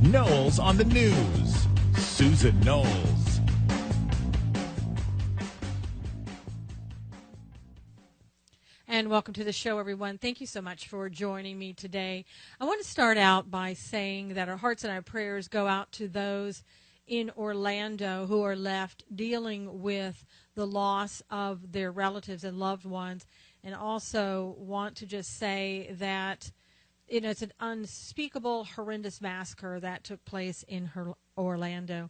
Knowles on the News. Susan Knowles. And welcome to the show, everyone. Thank you so much for joining me today. I want to start out by saying that our hearts and our prayers go out to those in Orlando who are left dealing with the loss of their relatives and loved ones, and also want to just say that it's an unspeakable, horrendous massacre that took place in Orlando,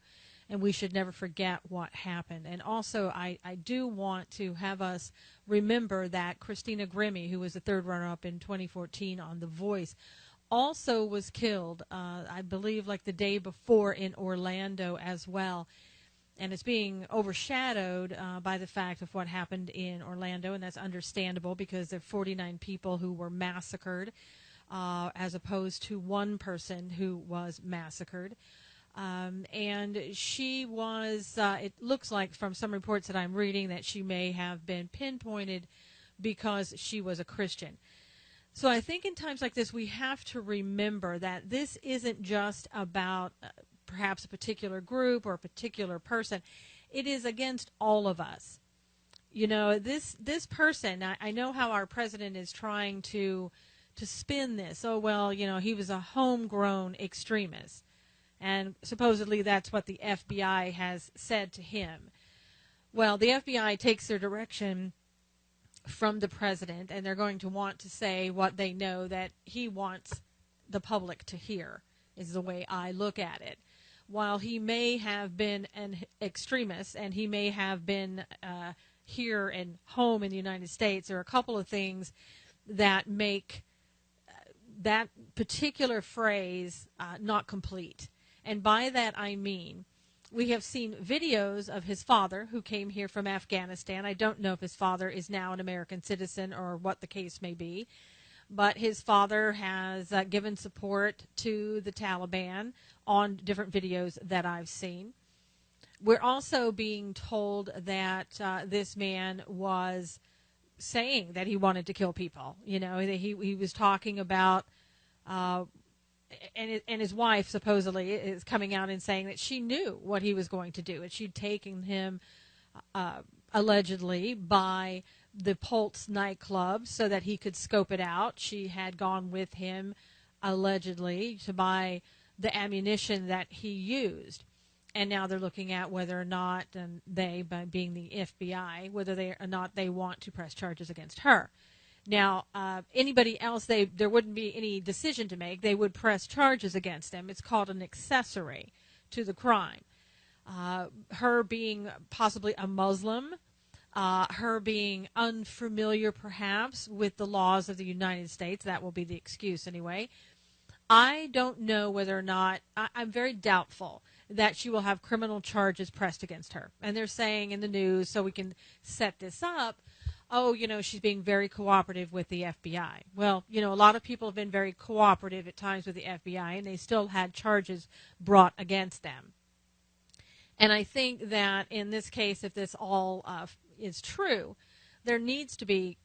and we should never forget what happened. And also, I do want to have us remember that Christina Grimmie, who was the third runner-up in 2014 on The Voice, also was killed, I believe, like the day before in Orlando as well. And it's being overshadowed by the fact of what happened in Orlando, and that's understandable because there are 49 people who were massacred, as opposed to one person who was massacred. And she was, it looks like from some reports that I'm reading, that she may have been pinpointed because she was a Christian. So I think in times like this, we have to remember that this isn't just about perhaps a particular group or a particular person. It is against all of us. You know, this person, I know how our president is trying to spin this. Oh, well, he was a homegrown extremist. And supposedly that's what the FBI has said to him. Well, the FBI takes their direction from the president, and they're going to want to say what they know that he wants the public to hear, is the way I look at it. While he may have been an extremist and he may have been here and home in the United States, there are a couple of things that make that particular phrase not complete. And by that I mean, we have seen videos of his father who came here from Afghanistan. I don't know if his father is now an American citizen or what the case may be, but his father has given support to the Taliban on different videos that I've seen. We're also being told that this man was saying that he wanted to kill people. He was talking about, and his wife supposedly is coming out and saying that she knew what he was going to do, and she'd taken him allegedly by the Pulse nightclub so that he could scope it out. She had gone with him allegedly to buy the ammunition that he used. And now they're looking at whether or not they, by being the FBI, whether or not they want to press charges against her. Now, anybody else, there wouldn't be any decision to make. They would press charges against them. It's called an accessory to the crime. Her being possibly a Muslim, her being unfamiliar perhaps with the laws of the United States, that will be the excuse anyway. I don't know whether or not, I'm very doubtful that she will have criminal charges pressed against her. And they're saying in the news, so we can set this up, she's being very cooperative with the FBI. Well, a lot of people have been very cooperative at times with the FBI, and they still had charges brought against them. And I think that in this case, if this all is true, there needs to be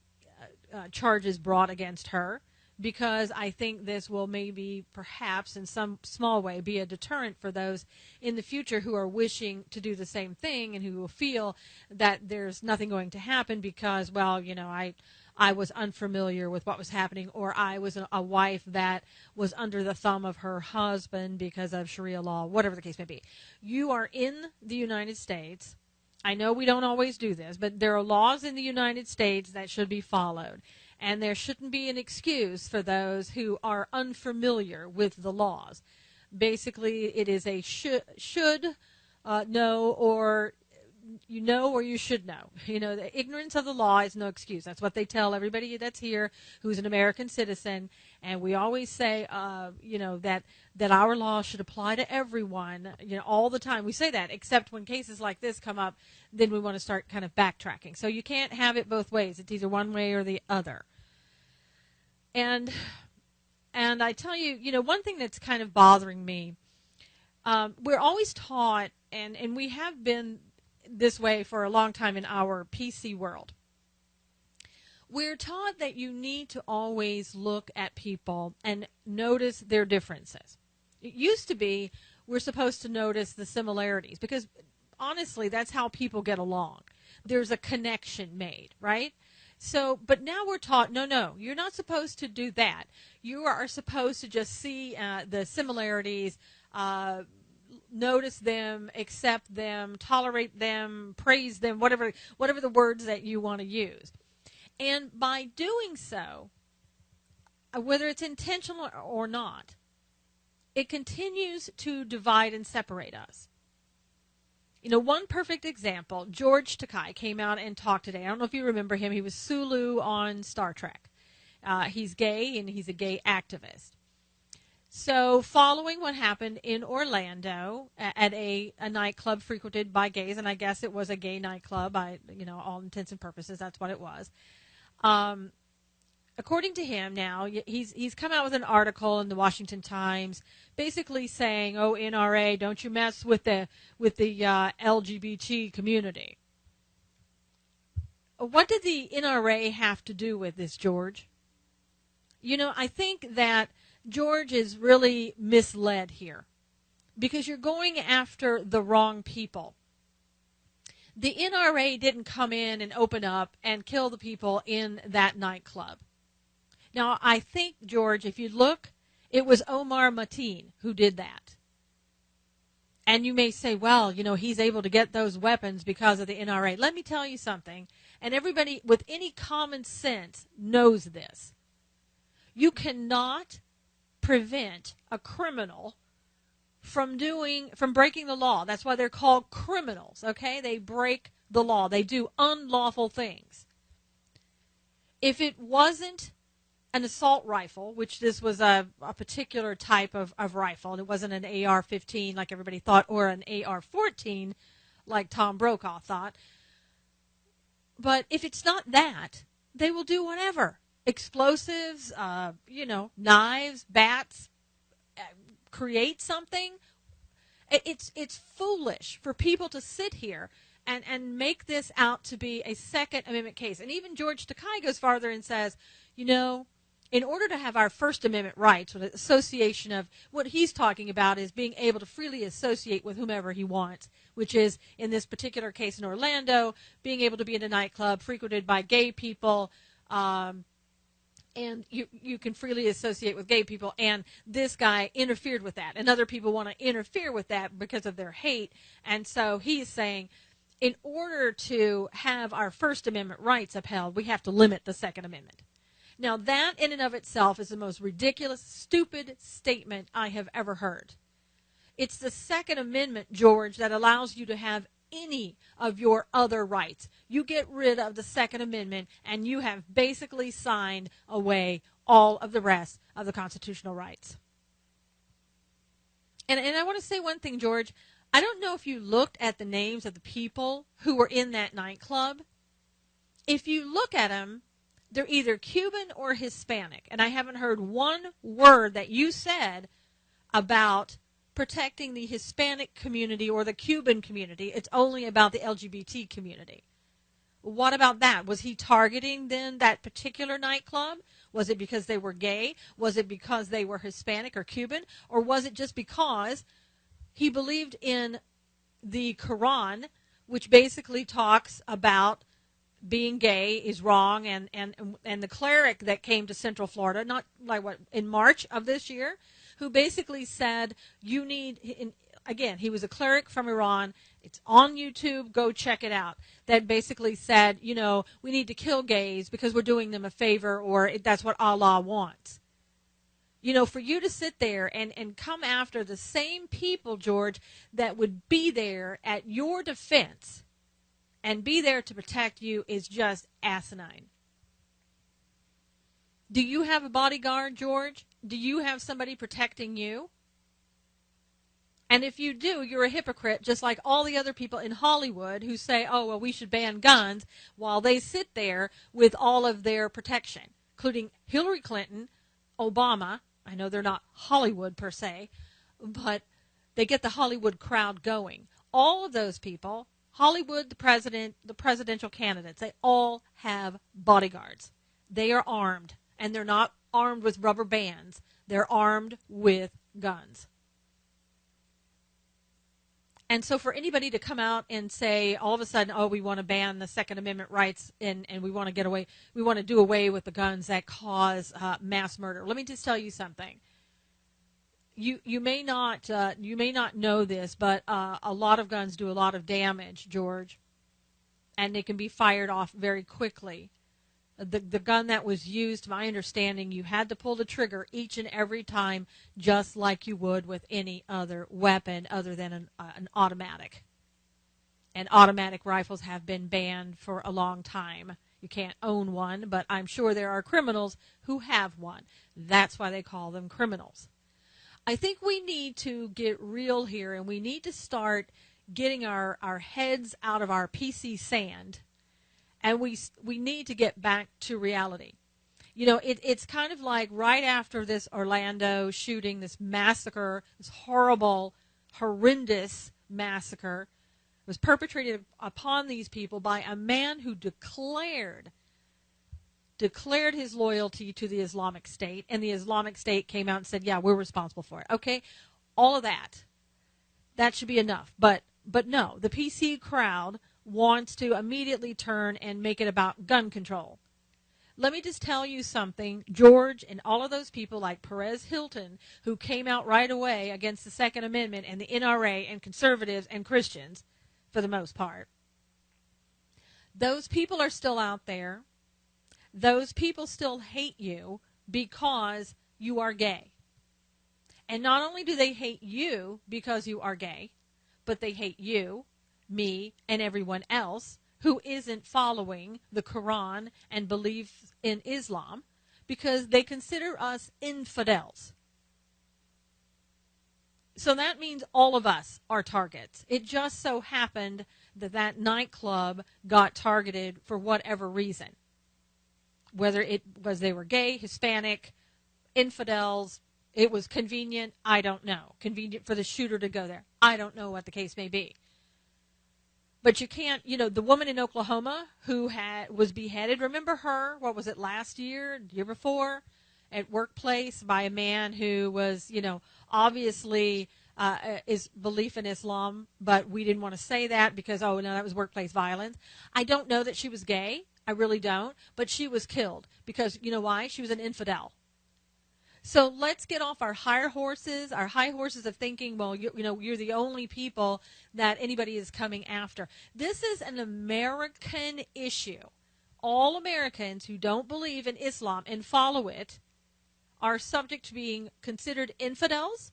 charges brought against her, because I think this will maybe, perhaps, in some small way, be a deterrent for those in the future who are wishing to do the same thing and who will feel that there's nothing going to happen because, I was unfamiliar with what was happening, or I was a wife that was under the thumb of her husband because of Sharia law, whatever the case may be. You are in the United States. I know we don't always do this, but there are laws in the United States that should be followed. And there shouldn't be an excuse for those who are unfamiliar with the laws. Basically, it is a should know, or you know, or you should know. The ignorance of the law is no excuse. That's what they tell everybody that's here who's an American citizen. And we always say, that our law should apply to everyone, all the time. We say that, except when cases like this come up, then we want to start kind of backtracking. So you can't have it both ways. It's either one way or the other. And I tell you, one thing that's kind of bothering me, we're always taught, and we have been this way for a long time in our PC world. We're taught that you need to always look at people and notice their differences. It used to be we're supposed to notice the similarities because, honestly, that's how people get along. There's a connection made, right? So, but now we're taught, no, you're not supposed to do that. You are supposed to just see the similarities, notice them, accept them, tolerate them, praise them, whatever the words that you want to use. And by doing so, whether it's intentional or not, it continues to divide and separate us. You know, one perfect example, George Takei came out and talked today. I don't know if you remember him. He was Sulu on Star Trek. He's gay, and he's a gay activist. So following what happened in Orlando at a nightclub frequented by gays, and I guess it was a gay nightclub, all intents and purposes, that's what it was. According to him now, he's come out with an article in the Washington Times basically saying, oh, NRA, don't you mess with the LGBT community. What did the NRA have to do with this, George? You know, I think that George is really misled here because you're going after the wrong people. The NRA didn't come in and open up and kill the people in that nightclub. Now, I think, George, if you look, it was Omar Mateen who did that. And you may say, well, you know, he's able to get those weapons because of the NRA. Let me tell you something, and everybody with any common sense knows this. You cannot prevent a criminal from breaking the law. That's why they're called criminals, okay? They break the law. They do unlawful things. If it wasn't an assault rifle, which this was a particular type of rifle, and it wasn't an AR-15 like everybody thought, or an AR-14 like Tom Brokaw thought. But if it's not that, they will do whatever. Explosives, knives, bats, create something. It's foolish for people to sit here and make this out to be a Second Amendment case. And even George Takei goes farther and says, you know, in order to have our First Amendment rights, or the association of what he's talking about is being able to freely associate with whomever he wants, which is, in this particular case in Orlando, being able to be in a nightclub frequented by gay people, and you can freely associate with gay people, and this guy interfered with that, and other people want to interfere with that because of their hate, and so he's saying, in order to have our First Amendment rights upheld, we have to limit the Second Amendment. Now, that in and of itself is the most ridiculous, stupid statement I have ever heard. It's the Second Amendment, George, that allows you to have any of your other rights. You get rid of the Second Amendment, and you have basically signed away all of the rest of the constitutional rights. And I want to say one thing, George. I don't know if you looked at the names of the people who were in that nightclub. If you look at them, they're either Cuban or Hispanic. And I haven't heard one word that you said about protecting the Hispanic community or the Cuban community. It's only about the LGBT community. What about that? Was he targeting then that particular nightclub? Was it because they were gay? Was it because they were Hispanic or Cuban? Or was it just because he believed in the Quran, which basically talks about being gay is wrong, and the cleric that came to Central Florida, not like in March of this year, who basically said you need, again, he was a cleric from Iran. It's on YouTube. Go check it out. That basically said, you know, we need to kill gays because we're doing them a favor, or that's what Allah wants. You know, for you to sit there and come after the same people, George, that would be there at your defense and be there to protect you is just asinine. Do you have a bodyguard, George? Do you have somebody protecting you? And if you do, you're a hypocrite, just like all the other people in Hollywood who say, oh, well, we should ban guns, while they sit there with all of their protection, including Hillary Clinton, Obama. I know they're not Hollywood per se, but they get the Hollywood crowd going. All of those people, Hollywood, the president, the presidential candidates, they all have bodyguards. They are armed, and they're not armed with rubber bands. They're armed with guns. And so for anybody to come out and say all of a sudden, oh, we want to ban the Second Amendment rights and we want to we want to do away with the guns that cause mass murder. Let me just tell you something. You may not know this, but a lot of guns do a lot of damage, George, and they can be fired off very quickly. The gun that was used, to my understanding, you had to pull the trigger each and every time, just like you would with any other weapon other than an automatic. And automatic rifles have been banned for a long time. You can't own one, but I'm sure there are criminals who have one. That's why they call them criminals. I think we need to get real here, and we need to start getting our heads out of our PC sand. And we need to get back to reality. You know, it's kind of like right after this Orlando shooting, this massacre, this horrible, horrendous massacre was perpetrated upon these people by a man who declared his loyalty to the Islamic State, and the Islamic State came out and said, yeah, we're responsible for it. Okay, all of that should be enough. But no, the PC crowd wants to immediately turn and make it about gun control. Let me just tell you something, George, and all of those people like Perez Hilton, who came out right away against the Second Amendment and the NRA and conservatives and Christians, for the most part. Those people are still out there. Those people still hate you because you are gay. And not only do they hate you because you are gay, but they hate you, me, and everyone else who isn't following the Quran and believes in Islam, because they consider us infidels. So that means all of us are targets. It just so happened that nightclub got targeted for whatever reason. Whether it was they were gay, Hispanic, infidels, it was convenient, I don't know. Convenient for the shooter to go there. I don't know what the case may be. But you can't, the woman in Oklahoma who was beheaded, remember her, what was it, last year, year before, at workplace by a man who was, obviously is belief in Islam, but we didn't want to say that because, oh, no, that was workplace violence. I don't know that she was gay. I really don't. But she was killed because, you know why? She was an infidel. So let's get off our high horses of thinking, well, you're the only people that anybody is coming after. This is an American issue. All Americans who don't believe in Islam and follow it are subject to being considered infidels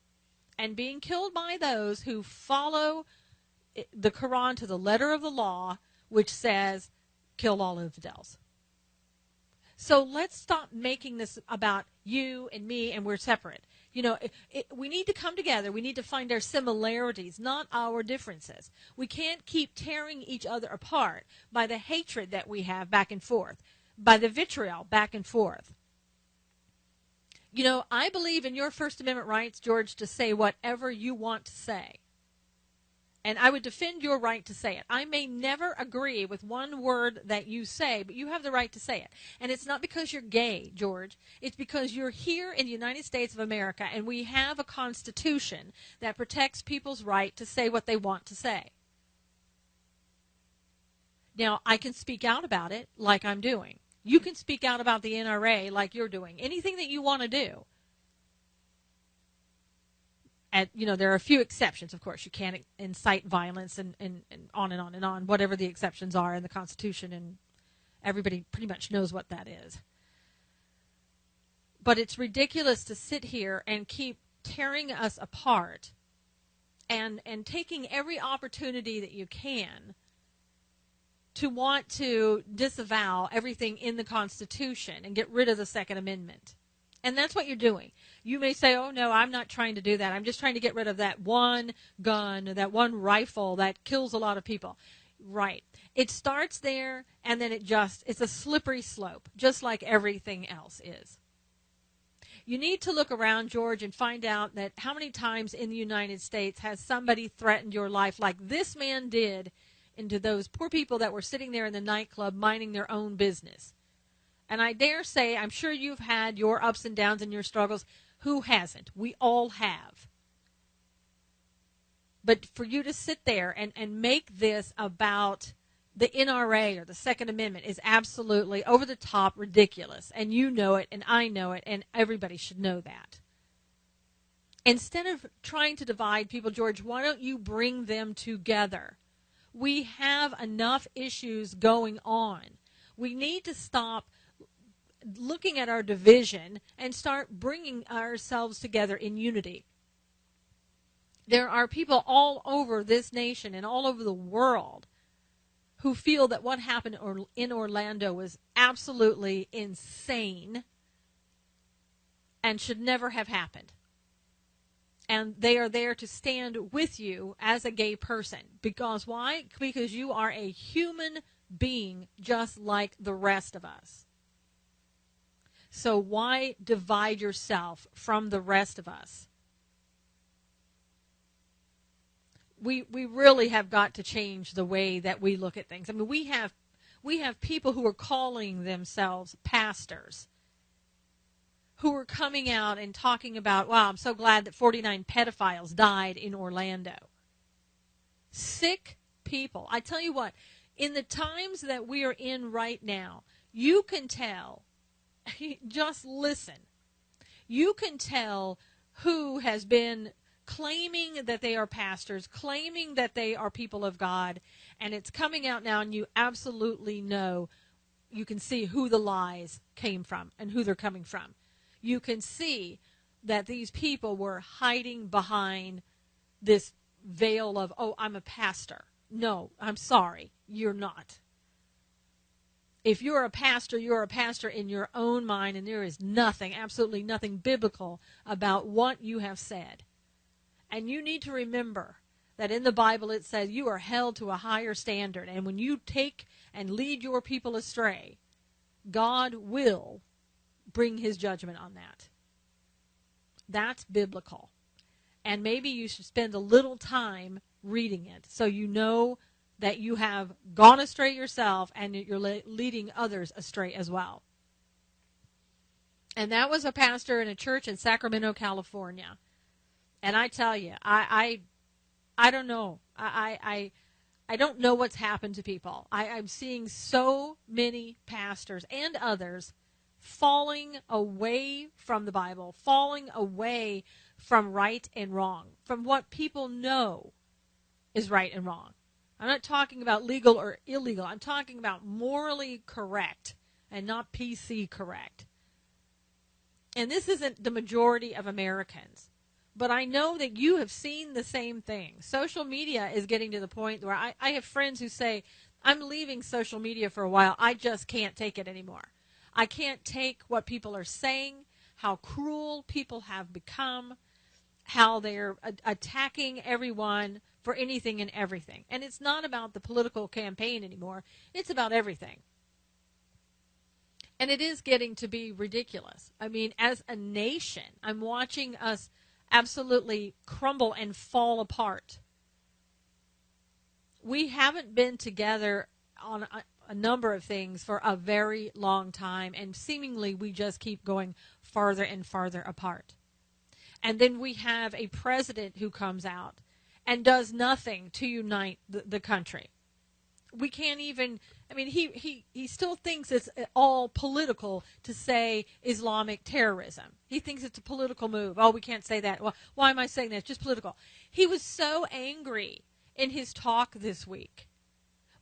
and being killed by those who follow the Quran to the letter of the law, which says, kill all infidels. So let's stop making this about you and me and we're separate. We need to come together. We need to find our similarities, not our differences. We can't keep tearing each other apart by the hatred that we have back and forth, by the vitriol back and forth. I believe in your First Amendment rights, George, to say whatever you want to say. And I would defend your right to say it. I may never agree with one word that you say, but you have the right to say it. And it's not because you're gay, George. It's because you're here in the United States of America, and we have a Constitution that protects people's right to say what they want to say. Now, I can speak out about it like I'm doing. You can speak out about the NRA like you're doing. Anything that you want to do. And, there are a few exceptions, of course. You can't incite violence and on and on and on, whatever the exceptions are in the Constitution, and everybody pretty much knows what that is. But it's ridiculous to sit here and keep tearing us apart and taking every opportunity that you can to want to disavow everything in the Constitution and get rid of the Second Amendment. And that's what you're doing. You may say, oh, no, I'm not trying to do that. I'm just trying to get rid of that one gun, that one rifle that kills a lot of people. Right. It starts there, and then it's a slippery slope, just like everything else is. You need to look around, George, and find out that how many times in the United States has somebody threatened your life like this man did into those poor people that were sitting there in the nightclub minding their own business. And I dare say, I'm sure you've had your ups and downs and your struggles. Who hasn't? We all have. But for you to sit there and make this about the NRA or the Second Amendment is absolutely over the top ridiculous. And you know it, and I know it, and everybody should know that. Instead of trying to divide people, George, why don't you bring them together? We have enough issues going on. We need to stop looking at our division and start bringing ourselves together in unity. There are people all over this nation and all over the world who feel that what happened in Orlando was absolutely insane and should never have happened. And they are there to stand with you as a gay person. Because why? Because you are a human being just like the rest of us. So why divide yourself from the rest of us? We really have got to change the way that we look at things. I mean, we have people who are calling themselves pastors, who are coming out and talking about, wow, I'm so glad that 49 pedophiles died in Orlando. Sick people. I tell you what, in the times that we are in right now, you can tell, just listen, you can tell who has been claiming that they are pastors, claiming that they are people of God, and it's coming out now, and you absolutely know, you can see who the lies came from and who they're coming from. You can see that these people were hiding behind this veil of, oh, I'm a pastor. No, I'm sorry, you're not. If you're a pastor in your own mind, and there is nothing, absolutely nothing biblical about what you have said. And you need to remember that in the Bible it says you are held to a higher standard. And when you take and lead your people astray, God will bring his judgment on that. That's biblical. And maybe you should spend a little time reading it so you know that you have gone astray yourself and you're leading others astray as well. And that was a pastor in a church in Sacramento, California. And I tell you, I don't know. I don't know what's happened to people. I'm seeing so many pastors and others falling away from the Bible, falling away from right and wrong, from what people know is right and wrong. I'm not talking about legal or illegal. I'm talking about morally correct and not PC correct. And this isn't the majority of Americans. But I know that you have seen the same thing. Social media is getting to the point where I have friends who say, I'm leaving social media for a while. I just can't take it anymore. I can't take what people are saying, how cruel people have become, how they're attacking everyone for anything and everything. And it's not about the political campaign anymore. It's about everything. And it is getting to be ridiculous. I mean, as a nation, I'm watching us absolutely crumble and fall apart. We haven't been together on a number of things for a very long time, and seemingly we just keep going farther and farther apart. And then we have a president who comes out and does nothing to unite the country. We can't even, I mean, he still thinks it's all political to say Islamic terrorism. He thinks it's a political move. Oh, we can't say that. Well, why am I saying that? It's just political. He was so angry in his talk this week.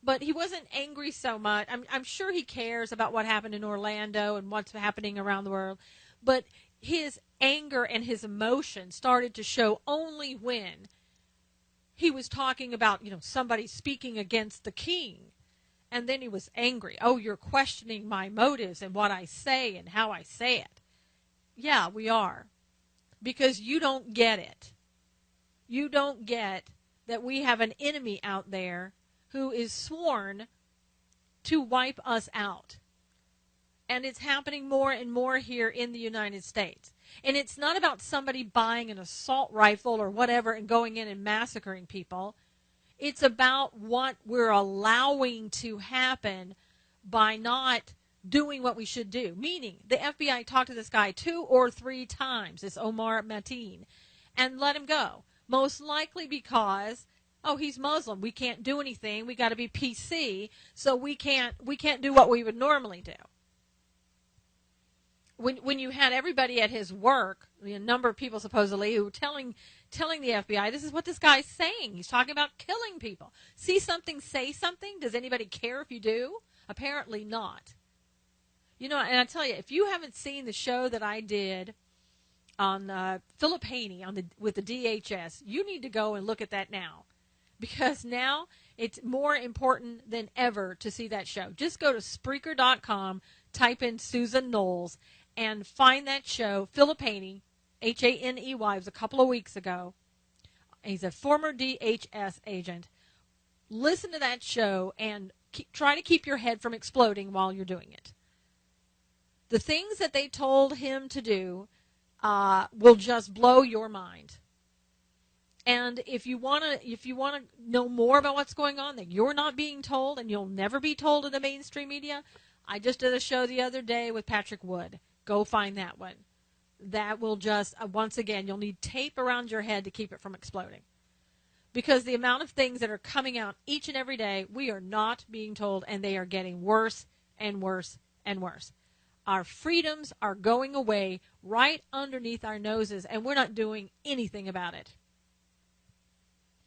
But he wasn't angry so much. I'm sure he cares about what happened in Orlando and what's happening around the world. But his anger and his emotion started to show only when he was talking about, somebody speaking against the king. And then he was angry. Oh, you're questioning my motives and what I say and how I say it. Yeah, we are. Because you don't get it. You don't get that we have an enemy out there who is sworn to wipe us out. And it's happening more and more here in the United States. And it's not about somebody buying an assault rifle or whatever and going in and massacring people. It's about what we're allowing to happen by not doing what we should do. Meaning, the FBI talked to this guy 2 or 3 times, this Omar Mateen, and let him go. Most likely because, oh, he's Muslim. We can't do anything. We got to be PC, so we can't do what we would normally do. When you had everybody at his work, a number of people supposedly who were telling the FBI, this is what this guy's saying. He's talking about killing people. See something, say something. Does anybody care if you do? Apparently not. And I tell you, if you haven't seen the show that I did on Philip Haney with the DHS, you need to go and look at that now, because now it's more important than ever to see that show. Just go to Spreaker.com, type in Susan Knowles, and find that show. Philip Haney, Haney, was a couple of weeks ago. He's a former DHS agent. Listen to that show and try to keep your head from exploding while you're doing it. The things that they told him to do will just blow your mind. And if you want to know more about what's going on that you're not being told, and you'll never be told in the mainstream media, I just did a show the other day with Patrick Wood. Go find that one. That will just, once again, you'll need tape around your head to keep it from exploding. Because the amount of things that are coming out each and every day, we are not being told, and they are getting worse and worse and worse. Our freedoms are going away right underneath our noses, and we're not doing anything about it.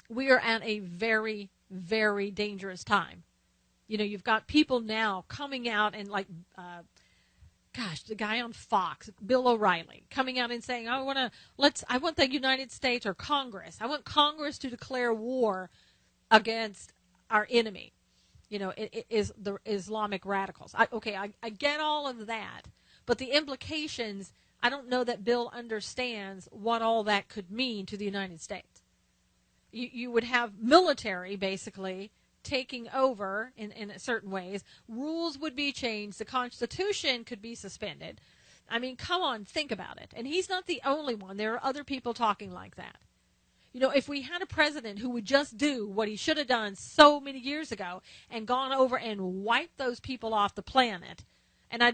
We are at a very, very dangerous time. You've got people now coming out and the guy on Fox, Bill O'Reilly, coming out and saying, I want the United States or Congress. I want Congress to declare war against our enemy. It is the Islamic radicals. I get all of that, but the implications, I don't know that Bill understands what all that could mean to the United States. You would have military, basically, taking over in certain ways. Rules would be changed. The Constitution could be suspended. I mean, come on, think about it. And he's not the only one. There are other people talking like that. If we had a president who would just do what he should have done so many years ago and gone over and wiped those people off the planet, and I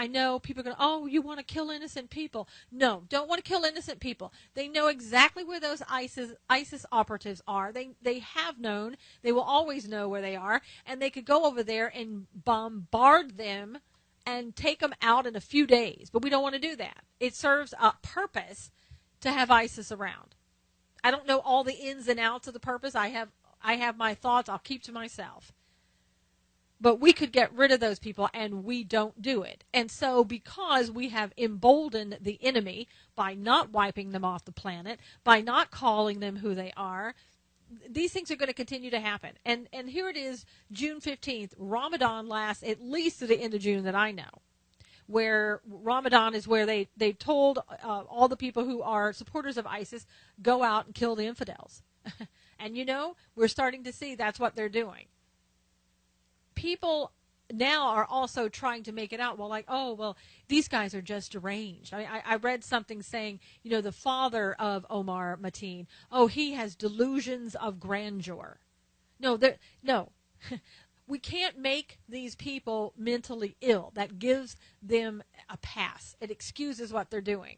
know people are going, oh, you want to kill innocent people. No, don't want to kill innocent people. They know exactly where those ISIS operatives are. They have known. They will always know where they are. And they could go over there and bombard them and take them out in a few days. But we don't want to do that. It serves a purpose to have ISIS around. I don't know all the ins and outs of the purpose. I have my thoughts. I'll keep to myself. But we could get rid of those people, and we don't do it. And so because we have emboldened the enemy by not wiping them off the planet, by not calling them who they are, these things are going to continue to happen. And here it is, June 15th. Ramadan lasts at least to the end of June that I know, where Ramadan is where they told all the people who are supporters of ISIS, go out and kill the infidels. And we're starting to see that's what they're doing. People now are also trying to make it out, these guys are just deranged. I read something saying, the father of Omar Mateen, he has delusions of grandeur. No. We can't make these people mentally ill. That gives them a pass. It excuses what they're doing.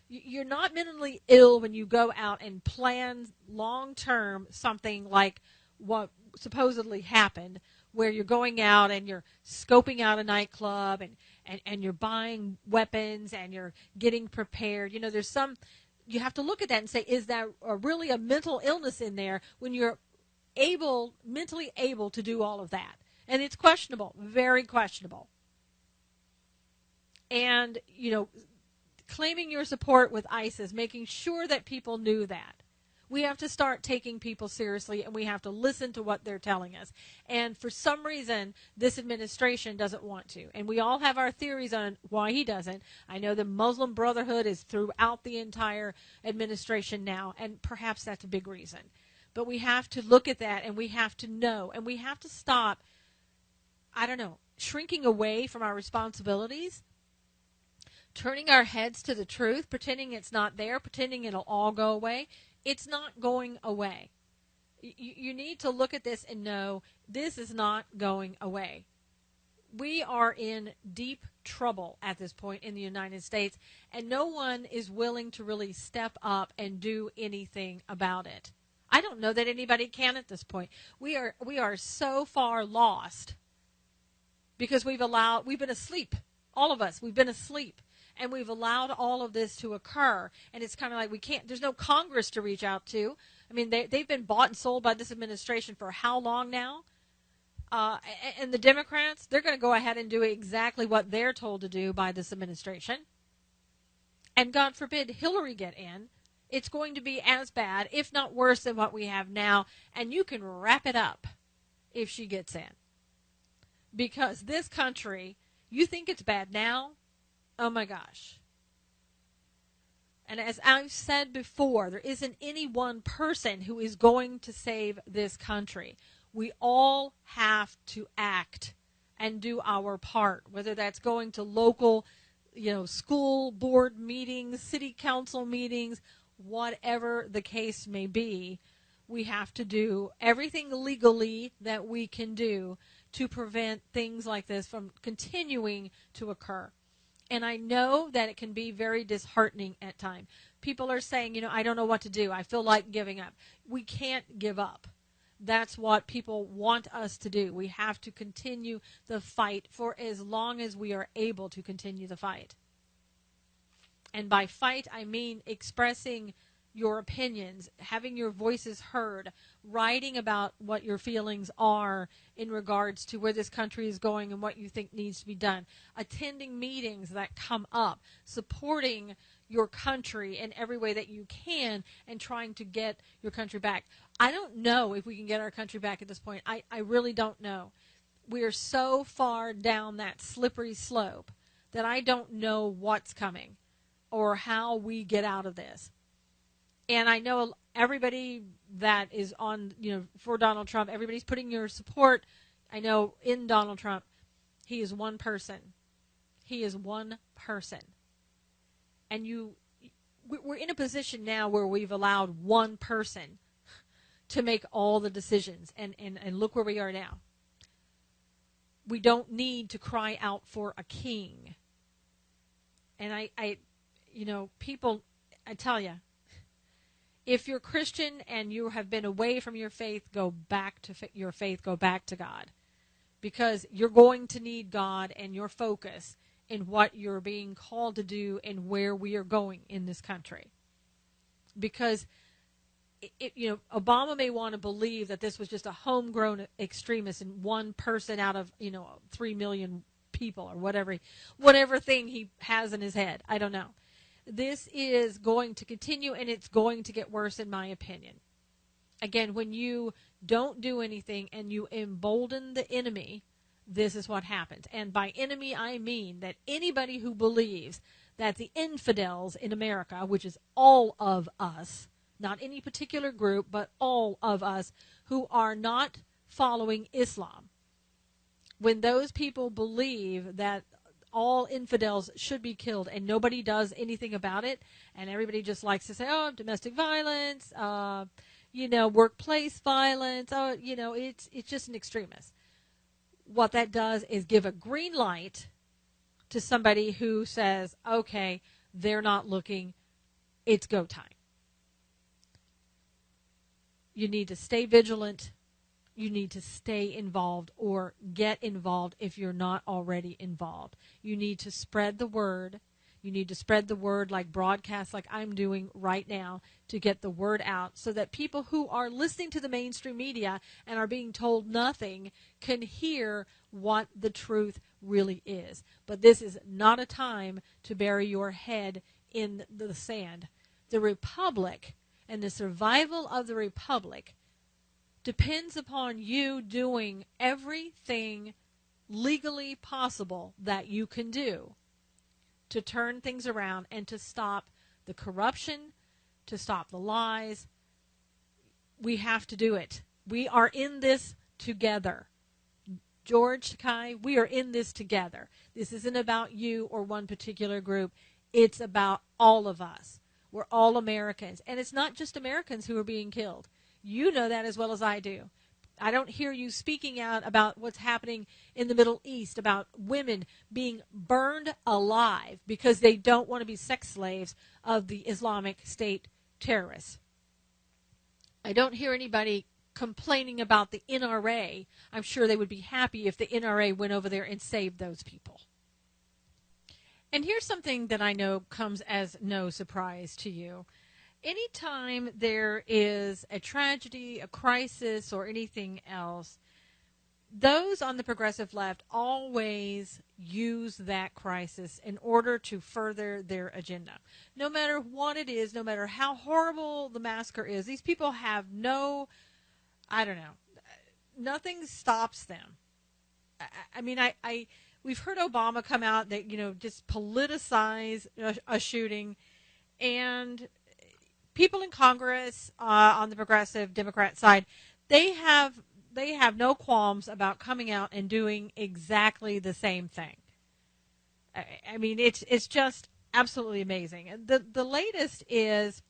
You're not mentally ill when you go out and plan long-term something like what supposedly happened, where you're going out and you're scoping out a nightclub and you're buying weapons and you're getting prepared. You have to look at that and say, is that really a mental illness in there when you're mentally able to do all of that? And it's questionable, very questionable. And, claiming your support with ISIS, making sure that people knew that. We have to start taking people seriously, and we have to listen to what they're telling us. And for some reason, this administration doesn't want to. And we all have our theories on why he doesn't. I know the Muslim Brotherhood is throughout the entire administration now, and perhaps that's a big reason. But we have to look at that, and we have to know, and we have to stop, shrinking away from our responsibilities, turning our heads to the truth, pretending it's not there, pretending it'll all go away. It's not going away. You need to look at this and know this is not going away. We are in deep trouble at this point in the United States, and no one is willing to really step up and do anything about it. I don't know that anybody can at this point. We are so far lost because we've been asleep. All of us, we've been asleep, and we've allowed all of this to occur. And it's kind of like there's no Congress to reach out to. I mean, they've been bought and sold by this administration for how long now? And the Democrats, they're going to go ahead and do exactly what they're told to do by this administration. And God forbid Hillary get in. It's going to be as bad, if not worse, than what we have now. And you can wrap it up if she gets in. Because this country, you think it's bad now? Oh my gosh. And as I've said before, there isn't any one person who is going to save this country. We all have to act and do our part, whether that's going to local, school board meetings, city council meetings, whatever the case may be. We have to do everything legally that we can do to prevent things like this from continuing to occur. And I know that it can be very disheartening at times. People are saying, I don't know what to do. I feel like giving up. We can't give up. That's what people want us to do. We have to continue the fight for as long as we are able to continue the fight. And by fight, I mean expressing your opinions, having your voices heard, writing about what your feelings are in regards to where this country is going and what you think needs to be done, attending meetings that come up, supporting your country in every way that you can, and trying to get your country back. I don't know if we can get our country back at this point. I really don't know. We are so far down that slippery slope that I don't know what's coming or how we get out of this. And I know everybody that is on, for Donald Trump, everybody's putting your support, I know, in Donald Trump. He is one person. He is one person. And we're in a position now where we've allowed one person to make all the decisions. And look where we are now. We don't need to cry out for a king. And people, I tell you, if you're Christian and you have been away from your faith, go back to your faith, go back to God. Because you're going to need God and your focus in what you're being called to do and where we are going in this country. Because Obama may want to believe that this was just a homegrown extremist and one person out of 3 million people or whatever thing he has in his head. I don't know. This is going to continue, and it's going to get worse, in my opinion. Again, when you don't do anything and you embolden the enemy, this is what happens. And by enemy, I mean that anybody who believes that the infidels in America, which is all of us, not any particular group, but all of us who are not following Islam, when those people believe that all infidels should be killed and nobody does anything about it, and everybody just likes to say, oh, domestic violence, workplace violence, it's just an extremist. What that does is give a green light to somebody who says, okay, they're not looking, it's go time. You need to stay vigilant. You need to stay involved or get involved if you're not already involved. You need to spread the word. You need to spread the word like broadcasts like I'm doing right now to get the word out so that people who are listening to the mainstream media and are being told nothing can hear what the truth really is. But this is not a time to bury your head in the sand. The Republic and the survival of the Republic depends upon you doing everything legally possible that you can do to turn things around and to stop the corruption, to stop the lies. We have to do it. We are in this together. George Takai, we are in this together. This isn't about you or one particular group. It's about all of us. We're all Americans. And it's not just Americans who are being killed. You know that as well as I do. I don't hear you speaking out about what's happening in the Middle East, about women being burned alive because they don't want to be sex slaves of the Islamic State terrorists. I don't hear anybody complaining about the NRA. I'm sure they would be happy if the NRA went over there and saved those people. And here's something that I know comes as no surprise to you. Anytime there is a tragedy, a crisis, or anything else, those on the progressive left always use that crisis in order to further their agenda. No matter what it is, no matter how horrible the massacre is, these people have nothing stops them. We've heard Obama come out that, just politicize a shooting, and people in Congress on the progressive Democrat side, they have no qualms about coming out and doing exactly the same thing. I mean, it's just absolutely amazing. The latest is,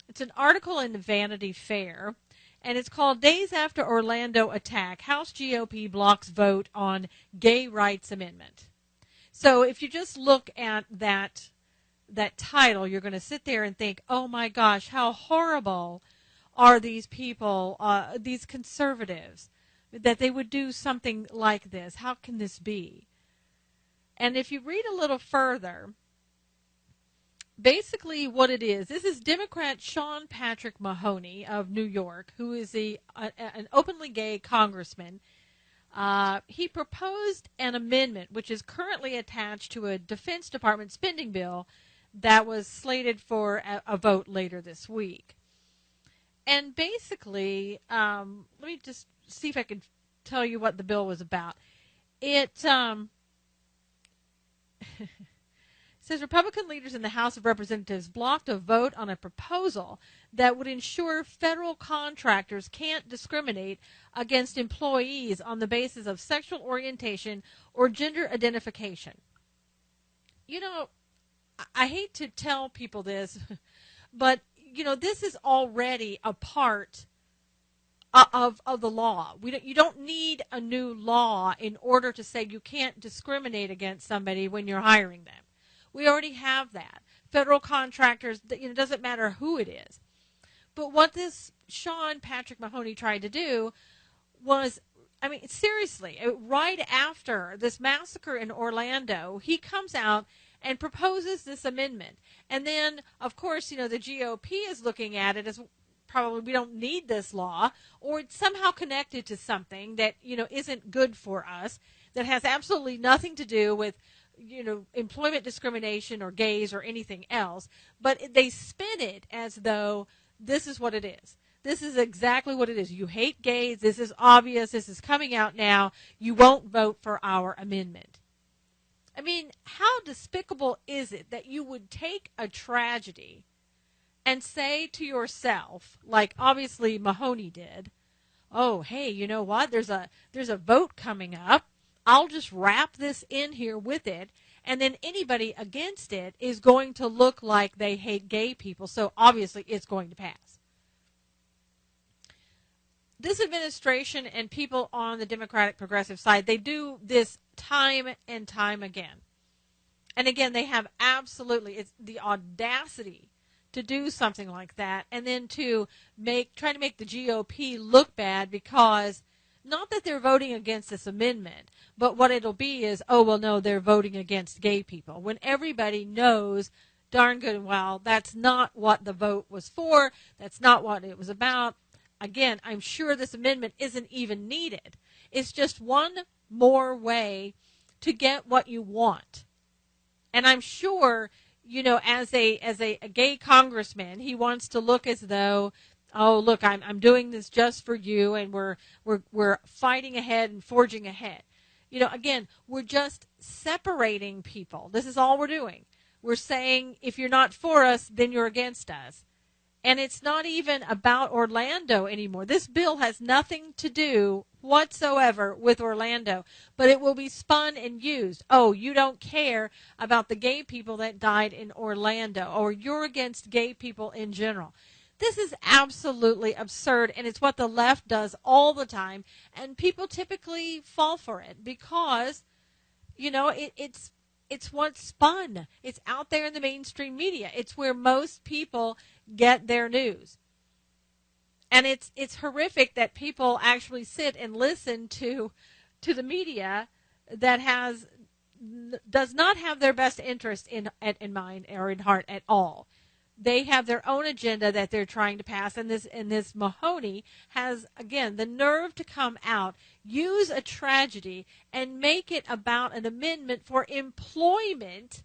it's an article in Vanity Fair, and it's called "Days After Orlando Attack, House GOP Blocks Vote on Gay Rights Amendment." So if you just look at that title, you're going to sit there and think, oh my gosh, how horrible are these people, these conservatives, that they would do something like this. How can this be? And if you read a little further, basically what it is, this is Democrat Sean Patrick Mahoney of New York, who is an openly gay congressman. He proposed an amendment which is currently attached to a Defense Department spending bill that was slated for a vote later this week. And basically, let me just see if I can tell you what the bill was about. It says Republican leaders in the House of Representatives blocked a vote on a proposal that would ensure federal contractors can't discriminate against employees on the basis of sexual orientation or gender identification. I hate to tell people this, but, this is already a part of the law. You don't need a new law in order to say you can't discriminate against somebody when you're hiring them. We already have that. Federal contractors, it doesn't matter who it is. But what this Sean Patrick Mahoney tried to do was, seriously, right after this massacre in Orlando, he comes out and proposes this amendment. And then, of course, the GOP is looking at it as probably we don't need this law, or it's somehow connected to something that, isn't good for us, that has absolutely nothing to do with, employment discrimination or gays or anything else. But they spin it as though this is what it is. This is exactly what it is. You hate gays. This is obvious. This is coming out now. You won't vote for our amendment. How despicable is it that you would take a tragedy and say to yourself, like obviously Mahoney did, oh, hey, you know what? There's a vote coming up. I'll just wrap this in here with it, and then anybody against it is going to look like they hate gay people, so obviously it's going to pass. This administration and people on the Democratic progressive side, they do this time and time again. And again, they have it's the audacity to do something like that, and then to try to make the GOP look bad because not that they're voting against this amendment, but what it'll be is, oh, well, no, they're voting against gay people, when everybody knows darn good and well that's not what the vote was for. That's not what it was about. Again, I'm sure this amendment isn't even needed. It's just one more way to get what you want. And I'm sure, as a gay congressman, he wants to look as though, oh, look, I'm doing this just for you, and we're fighting ahead and forging ahead. Again, we're just separating people. This is all we're doing. We're saying if you're not for us, then you're against us. And it's not even about Orlando anymore. This bill has nothing to do whatsoever with Orlando, but it will be spun and used. Oh, you don't care about the gay people that died in Orlando, or you're against gay people in general. This is absolutely absurd, and it's what the left does all the time, and people typically fall for it because, it's what's spun. It's out there in the mainstream media. It's where most people get their news. And it's horrific that people actually sit and listen to the media that does not have their best interest in mind or in heart at all. They have their own agenda that they're trying to pass, and this Mahoney has, again, the nerve to come out, use a tragedy, and make it about an amendment for employment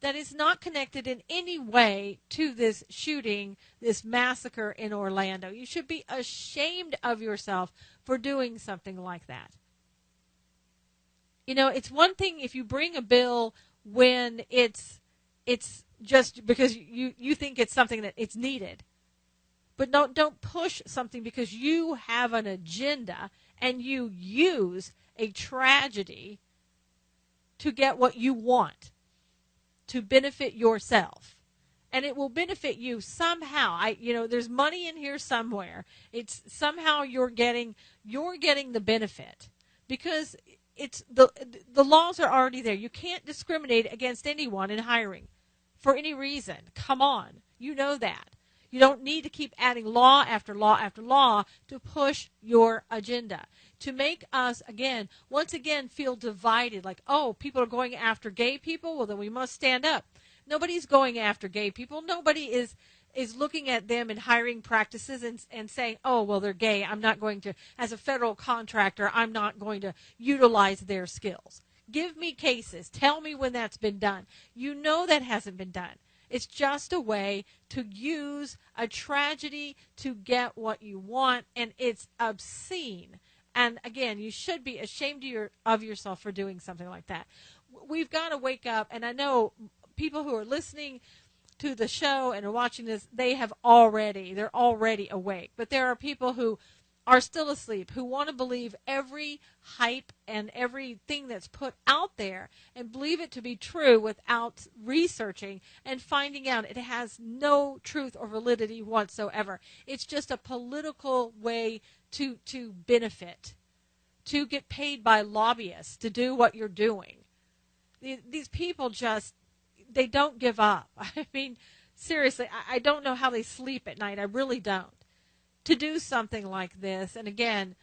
that is not connected in any way to this shooting, this massacre in Orlando. You should be ashamed of yourself for doing something like that. It's one thing if you bring a bill when it's just because you think it's something that it's needed. But don't push something because you have an agenda and you use a tragedy to get what you want, to benefit yourself. And it will benefit you somehow. There's money in here somewhere. It's somehow you're getting the benefit because it's the laws are already there. You can't discriminate against anyone in hiring for any reason. Come on. You know that. You don't need to keep adding law after law after law to push your agenda. To make us, once again, feel divided. Like, oh, people are going after gay people? Well, then we must stand up. Nobody's going after gay people. Nobody is looking at them in hiring practices and saying, oh, well, they're gay. I'm not going to, as a federal contractor, I'm not going to utilize their skills. Give me cases. Tell me when that's been done. You know that hasn't been done. It's just a way to use a tragedy to get what you want, and it's obscene. And again, you should be ashamed of yourself for doing something like that. We've got to wake up, and I know people who are listening to the show and are watching this, they're already awake. But there are people who are still asleep, who want to believe every hype and everything that's put out there and believe it to be true without researching and finding out it has no truth or validity whatsoever. It's just a political way to benefit, to get paid by lobbyists to do what you're doing. These people they don't give up. I mean, seriously, I don't know how they sleep at night. I really don't. To do something like this, and again,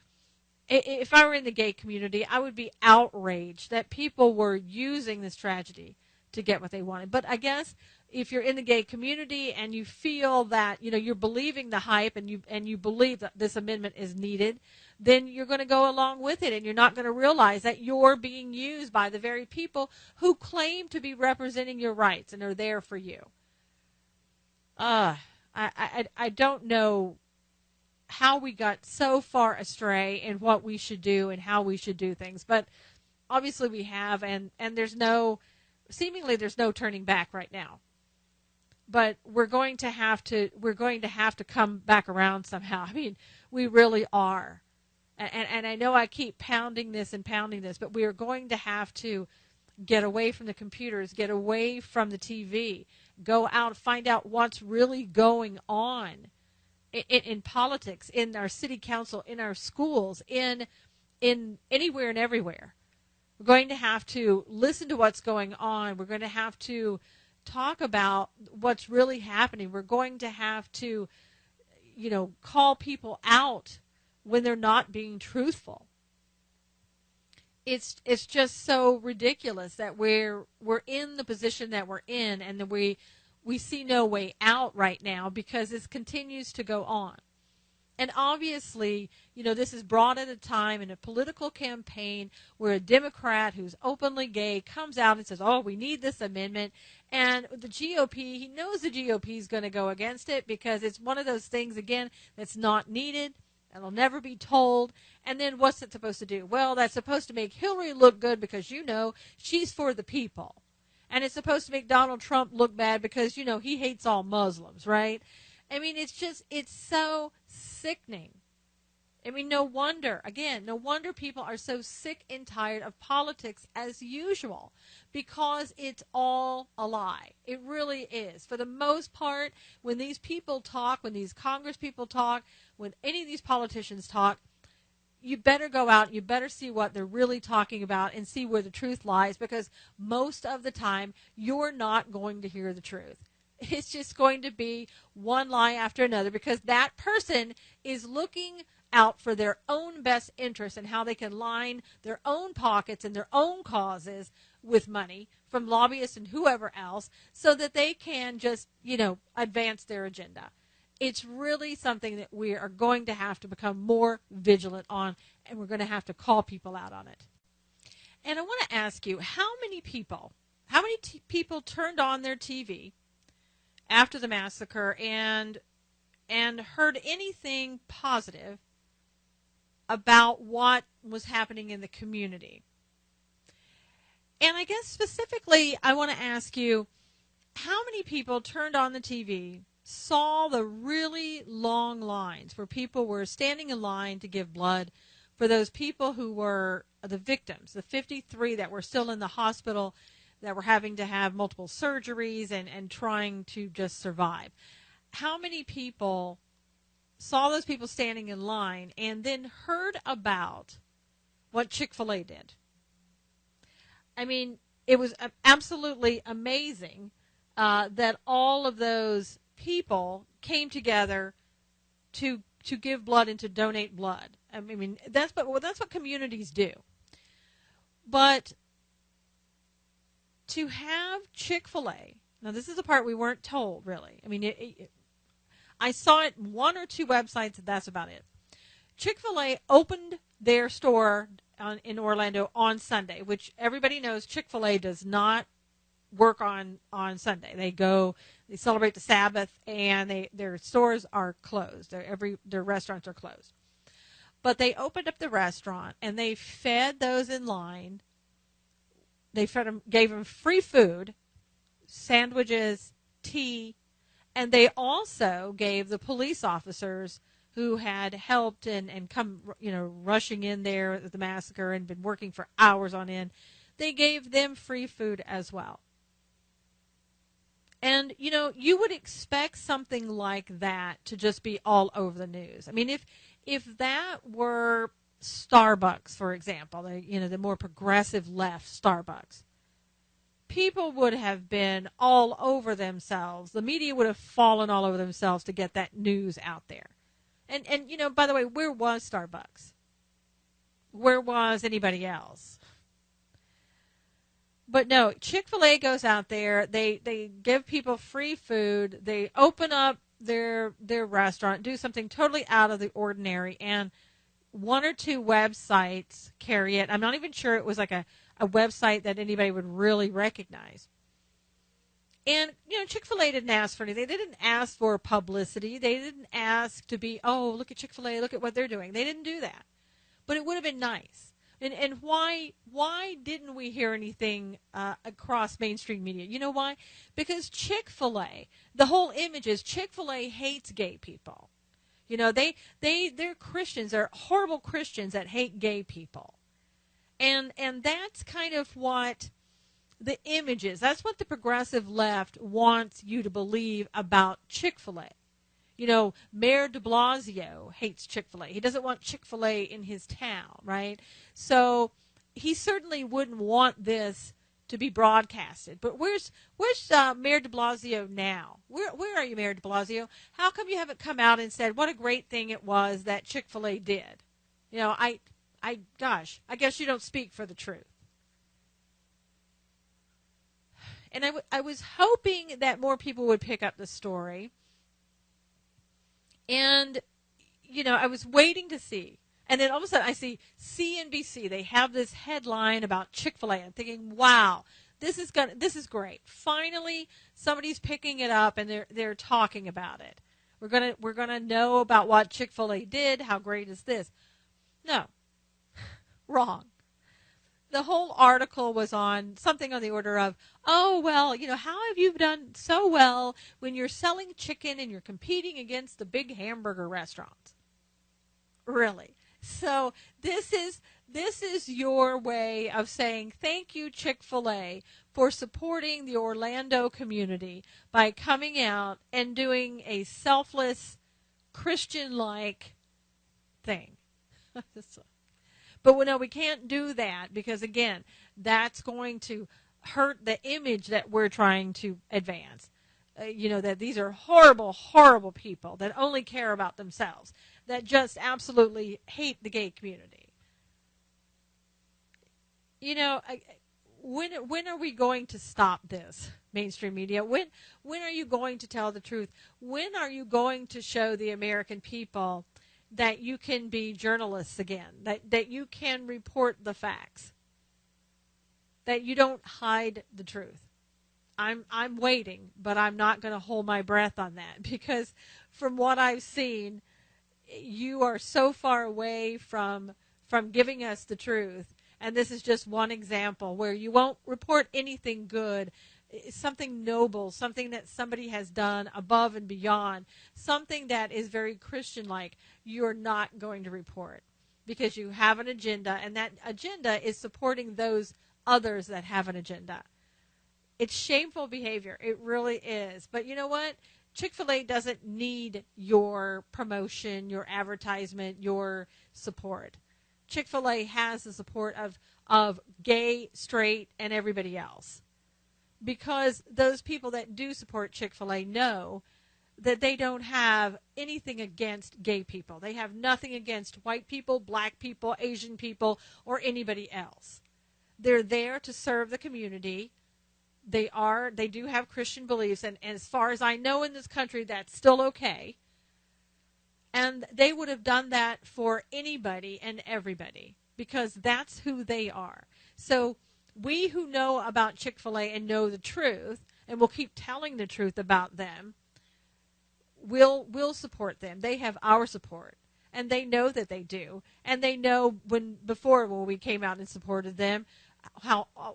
if I were in the gay community, I would be outraged that people were using this tragedy to get what they wanted. But I guess if you're in the gay community and you feel that you're believing the hype and you believe that this amendment is needed, then you're going to go along with it, and you're not going to realize that you're being used by the very people who claim to be representing your rights and are there for you. I don't know how we got so far astray in what we should do and how we should do things, but obviously we have, and there's no turning back right now. But we're going to have to come back around somehow. I mean, we really are. And I know I keep pounding this, but we are going to have to get away from the computers, get away from the TV, go out, find out what's really going on in politics, in our city council, in our schools, in anywhere and everywhere. We're going to have to listen to what's going on. We're going to have to talk about what's really happening. We're going to have to, call people out when they're not being truthful. It's just so ridiculous that we're in the position that we're in, and that we see no way out right now because this continues to go on. And obviously, this is brought at a time in a political campaign where a Democrat who's openly gay comes out and says, oh, we need this amendment. And the GOP, he knows the GOP is going to go against it because it's one of those things, again, that's not needed. It'll never be told. And then what's it supposed to do? Well, that's supposed to make Hillary look good because, she's for the people. And it's supposed to make Donald Trump look bad because, he hates all Muslims, right? I mean, it's so sickening. I mean, no wonder people are so sick and tired of politics as usual, because it's all a lie. It really is. For the most part, when these people talk, when these Congress people talk, when any of these politicians talk, you better go out, you better see what they're really talking about and see where the truth lies, because most of the time you're not going to hear the truth. It's just going to be one lie after another, because that person is looking out for their own best interest and how they can line their own pockets and their own causes with money from lobbyists and whoever else, so that they can just, advance their agenda. It's really something that we are going to have to become more vigilant on, and we're going to have to call people out on it. And I want to ask you, how many people turned on their TV after the massacre and heard anything positive about what was happening in the community? And I guess specifically, I want to ask you, how many people turned on the TV, saw the really long lines where people were standing in line to give blood for those people who were the victims, the 53 that were still in the hospital, that were having to have multiple surgeries and trying to just survive? How many people saw those people standing in line and then heard about what Chick-fil-A did? I mean, it was absolutely amazing that all of those people came together to give blood and to donate blood. I mean, that's what communities do. But to have Chick-fil-A, now this is the part we weren't told, really. I mean, I saw it in one or two websites, and that's about it. Chick-fil-A opened their store in Orlando on Sunday, which everybody knows Chick-fil-A does not work on Sunday. They celebrate the Sabbath, and their stores are closed. Their restaurants are closed. But they opened up the restaurant, and they fed those in line. They gave them free food, sandwiches, tea, and they also gave the police officers who had helped and come, rushing in there at the massacre and been working for hours on end, they gave them free food as well. And, you would expect something like that to just be all over the news. I mean, if that were Starbucks, for example, the more progressive left Starbucks, people would have been all over themselves. The media would have fallen all over themselves to get that news out there. And by the way, where was Starbucks? Where was anybody else? But no, Chick-fil-A goes out there. They give people free food. They open up their restaurant, do something totally out of the ordinary, and one or two websites carry it. I'm not even sure it was like a website that anybody would really recognize. And, Chick-fil-A didn't ask for anything. They didn't ask for publicity. They didn't ask to be, oh, look at Chick-fil-A, look at what they're doing. They didn't do that. But it would have been nice. And why didn't we hear anything across mainstream media? You know why? Because Chick-fil-A, the whole image is Chick-fil-A hates gay people. They're Christians. They're horrible Christians that hate gay people. And that's kind of what the image is. That's what the progressive left wants you to believe about Chick-fil-A. Mayor de Blasio hates Chick-fil-A. He doesn't want Chick-fil-A in his town, right? So he certainly wouldn't want this to be broadcasted. But where's Mayor de Blasio now? Where are you, Mayor de Blasio? How come you haven't come out and said what a great thing it was that Chick-fil-A did? I guess you don't speak for the truth. And I was hoping that more people would pick up the story. And, I was waiting to see. And then all of a sudden I see CNBC. They have this headline about Chick-fil-A. I'm thinking, wow, this is great. Finally, somebody's picking it up and they're talking about it. We're gonna know about what Chick-fil-A did. How great is this? No, wrong. The whole article was on something on the order of, oh, well, how have you done so well when you're selling chicken and you're competing against the big hamburger restaurants? Really. So this is your way of saying thank you, Chick-fil-A, for supporting the Orlando community by coming out and doing a selfless, Christian-like thing. But no, we can't do that because, again, that's going to hurt the image that we're trying to advance. That these are horrible, horrible people that only care about themselves, that just absolutely hate the gay community. When are we going to stop this, mainstream media? When are you going to tell the truth? When are you going to show the American people that you can be journalists again, that you can report the facts, that you don't hide the truth? I'm waiting, but I'm not going to hold my breath on that because from what I've seen, you are so far away from giving us the truth. And this is just one example where you won't report anything good, something noble, something that somebody has done above and beyond, something that is very Christian-like. You're not going to report because you have an agenda, and that agenda is supporting those others that have an agenda. It's shameful behavior. It really is. But you know what? Chick-fil-A doesn't need your promotion, your advertisement, your support. Chick-fil-A has the support of gay, straight, and everybody else. Because those people that do support Chick-fil-A know that they don't have anything against gay people. They have nothing against white people, black people, Asian people, or anybody else. They're there to serve the community. They do have Christian beliefs, and as far as I know in this country, that's still okay. And they would have done that for anybody and everybody because that's who they are. So we who know about Chick-fil-A and know the truth, and will keep telling the truth about them, will support them. They have our support, and they know that they do. And they know when we came out and supported them,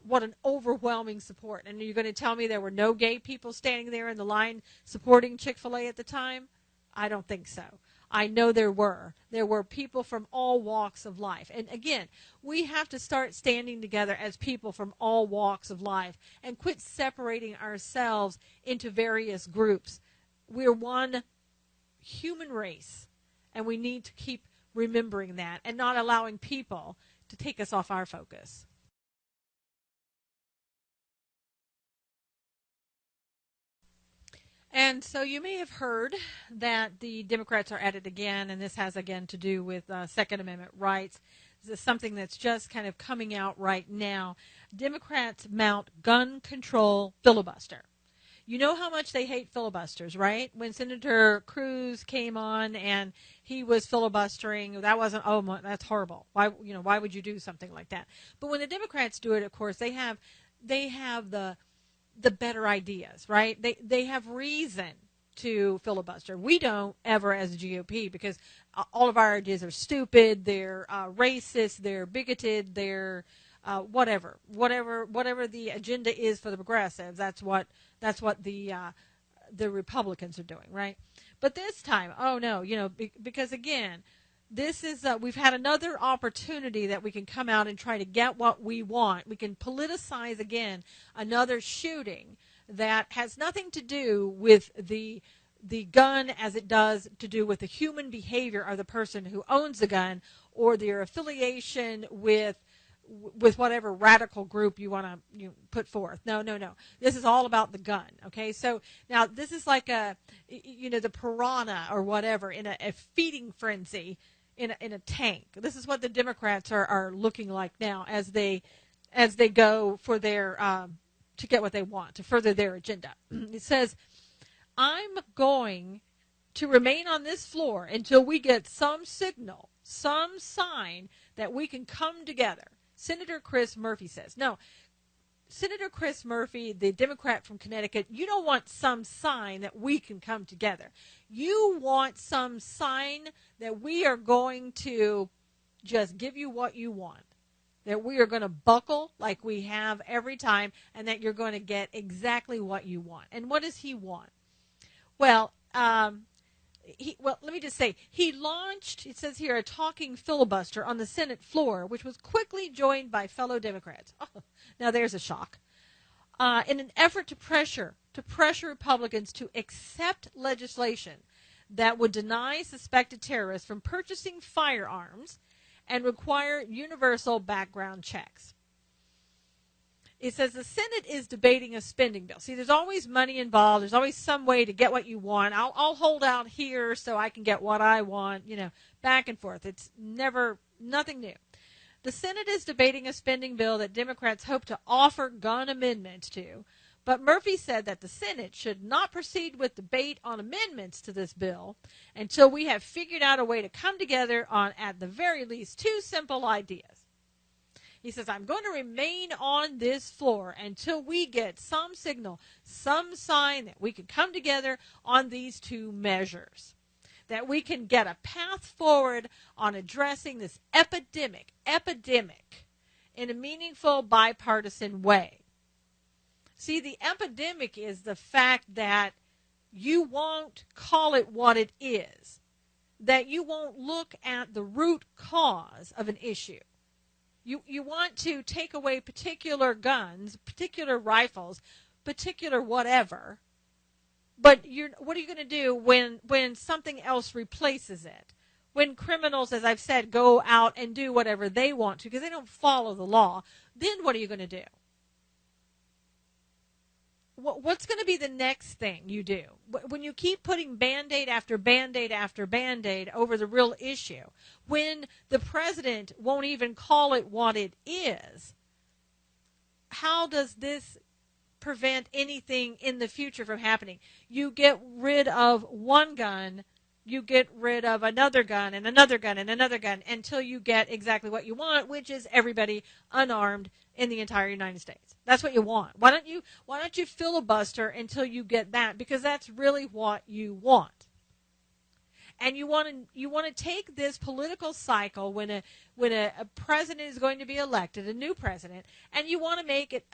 what an overwhelming support. And you're going to tell me there were no gay people standing there in the line supporting Chick-fil-A at the time? I don't think so. I know there were. There were people from all walks of life. And again, we have to start standing together as people from all walks of life and quit separating ourselves into various groups. We're one human race, and we need to keep remembering that and not allowing people to take us off our focus. And so you may have heard that the Democrats are at it again, and this has again to do with Second Amendment rights. This is something that's just kind of coming out right now. Democrats mount gun control filibuster. You know how much they hate filibusters, right? When Senator Cruz came on and he was filibustering, that wasn't, that's horrible. Why would you do something like that? But when the Democrats do it, of course, they have the better ideas, right? They have reason to filibuster. We don't ever as a GOP because all of our ideas are stupid, they're racist, they're bigoted, they're whatever the agenda is for the progressives. That's what the Republicans are doing, right? But this time, because again, this is we've had another opportunity that we can come out and try to get what we want. We can politicize again another shooting that has nothing to do with the gun as it does to do with the human behavior of the person who owns the gun or their affiliation with whatever radical group you want to put forth. No. This is all about the gun. Okay, so now this is like the piranha or whatever in a feeding frenzy in a tank. This is what the Democrats are looking like now as they go for their to get what they want, to further their agenda. It says, I'm going to remain on this floor until we get some signal, some sign that we can come together. Senator Chris Murphy says. No, Senator Chris Murphy, the Democrat from Connecticut, you don't want some sign that we can come together. You want some sign that we are going to just give you what you want, that we are going to buckle like we have every time, and that you're going to get exactly what you want. And what does he want? Well, let me just say, he launched, it says here, a talking filibuster on the Senate floor, which was quickly joined by fellow Democrats. Oh, now there's a shock. In an effort to pressure Republicans to accept legislation that would deny suspected terrorists from purchasing firearms and require universal background checks. It says the Senate is debating a spending bill. See, there's always money involved. There's always some way to get what you want. I'll hold out here so I can get what I want, back and forth. It's nothing new. The Senate is debating a spending bill that Democrats hope to offer gun amendments to, but Murphy said that the Senate should not proceed with debate on amendments to this bill until we have figured out a way to come together on, at the very least, two simple ideas. He says, I'm going to remain on this floor until we get some signal, some sign that we can come together on these two measures, that we can get a path forward on addressing this epidemic in a meaningful bipartisan way. See, the epidemic is the fact that you won't call it what it is, that you won't look at the root cause of an issue. You want to take away particular guns, particular rifles, particular whatever, but what are you going to do when something else replaces it? When criminals, as I've said, go out and do whatever they want to because they don't follow the law, then what are you going to do? What's going to be the next thing you do? When you keep putting Band-Aid after Band-Aid after Band-Aid over the real issue, when the president won't even call it what it is, how does this prevent anything in the future from happening? You get rid of one gun, you get rid of another gun and another gun and another gun until you get exactly what you want, which is everybody unarmed in the entire United States. That's what you want. Why don't you filibuster until you get that? Because that's really what you want. And you want to take this political cycle when a president is going to be elected, a new president, and you want to make it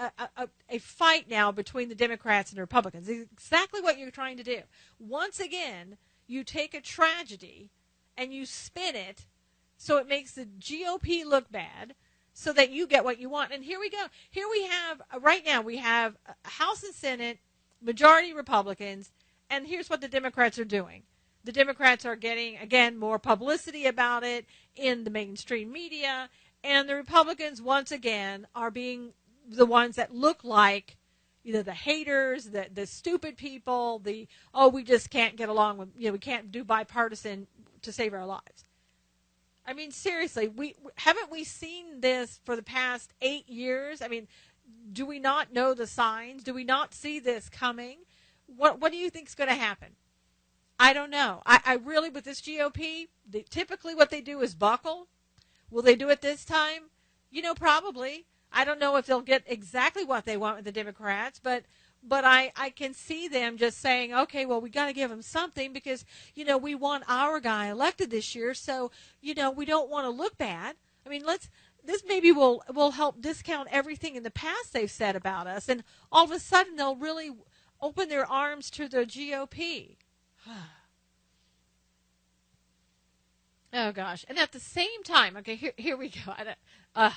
a fight now between the Democrats and the Republicans. It's exactly what you're trying to do. Once again, you take a tragedy and you spin it so it makes the GOP look bad, so that you get what you want. And here we go. Here we have, right now, we have House and Senate, majority Republicans, and here's what the Democrats are doing. The Democrats are getting, again, more publicity about it in the mainstream media, and the Republicans, once again, are being the ones that look like the haters, the stupid people, we just can't get along with, we can't do bipartisan to save our lives. I mean, seriously, haven't we seen this for the past 8 years? I mean, do we not know the signs? Do we not see this coming? What do you think is going to happen? I don't know. I really, with this GOP, typically what they do is buckle. Will they do it this time? Probably. I don't know if they'll get exactly what they want with the Democrats, but I can see them just saying, okay, well, we got to give them something because, we want our guy elected this year, so, we don't want to look bad. I mean, this maybe will help discount everything in the past they've said about us, and all of a sudden they'll really open their arms to the GOP. Oh, gosh. And at the same time, okay, here we go.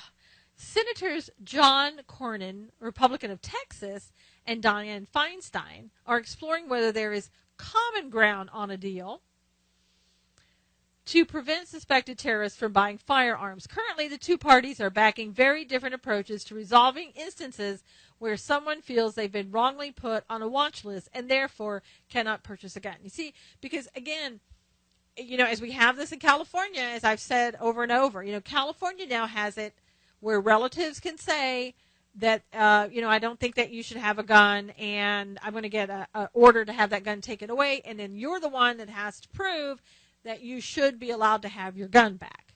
Senators John Cornyn, Republican of Texas, and Dianne Feinstein are exploring whether there is common ground on a deal to prevent suspected terrorists from buying firearms. Currently, the two parties are backing very different approaches to resolving instances where someone feels they've been wrongly put on a watch list and therefore cannot purchase a gun. You see, because again, as we have this in California, as I've said over and over, California now has it where relatives can say that, I don't think that you should have a gun, and I'm going to get an order to have that gun taken away, and then you're the one that has to prove that you should be allowed to have your gun back.